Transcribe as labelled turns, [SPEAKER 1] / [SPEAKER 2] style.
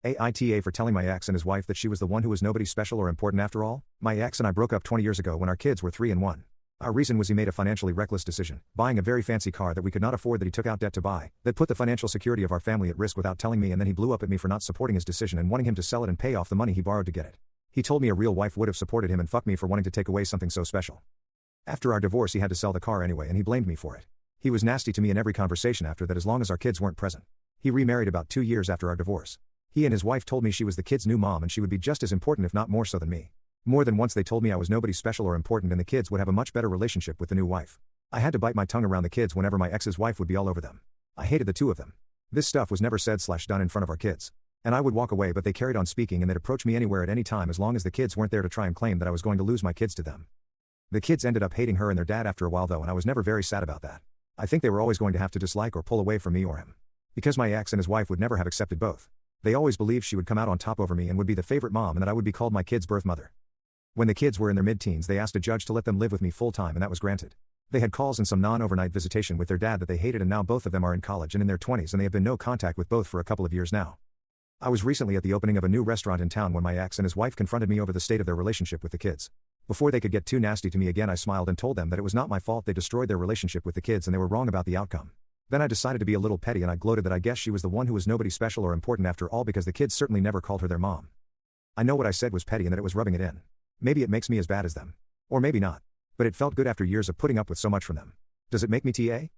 [SPEAKER 1] AITA for telling my ex and his wife that she was the one who was nobody special or important after all. My ex and I broke up 20 years ago when our kids were 3 and 1. Our reason was he made a financially reckless decision, buying a very fancy car that we could not afford that he took out debt to buy, that put the financial security of our family at risk without telling me, and then he blew up at me for not supporting his decision and wanting him to sell it and pay off the money he borrowed to get it. He told me a real wife would have supported him and fucked me for wanting to take away something so special. After our divorce he had to sell the car anyway and he blamed me for it. He was nasty to me in every conversation after that as long as our kids weren't present. He remarried about 2 years after our divorce. He and his wife told me she was the kids' new mom and she would be just as important if not more so than me. More than once they told me I was nobody special or important and the kids would have a much better relationship with the new wife. I had to bite my tongue around the kids whenever my ex's wife would be all over them. I hated the two of them. This stuff was never said/done in front of our kids. And I would walk away but they carried on speaking and they'd approach me anywhere at any time as long as the kids weren't there to try and claim that I was going to lose my kids to them. The kids ended up hating her and their dad after a while though, and I was never very sad about that. I think they were always going to have to dislike or pull away from me or him. Because my ex and his wife would never have accepted both. They always believed she would come out on top over me and would be the favorite mom and that I would be called my kids' birth mother. When the kids were in their mid-teens they asked a judge to let them live with me full-time and that was granted. They had calls and some non-overnight visitation with their dad that they hated and now both of them are in college and in their 20s and they have been no contact with both for a couple of years now. I was recently at the opening of a new restaurant in town when my ex and his wife confronted me over the state of their relationship with the kids. Before they could get too nasty to me again I smiled and told them that it was not my fault they destroyed their relationship with the kids and they were wrong about the outcome. Then I decided to be a little petty and I gloated that I guess she was the one who was nobody special or important after all because the kids certainly never called her their mom. I know what I said was petty and that it was rubbing it in. Maybe it makes me as bad as them. Or maybe not. But it felt good after years of putting up with so much from them. Does it make me TA?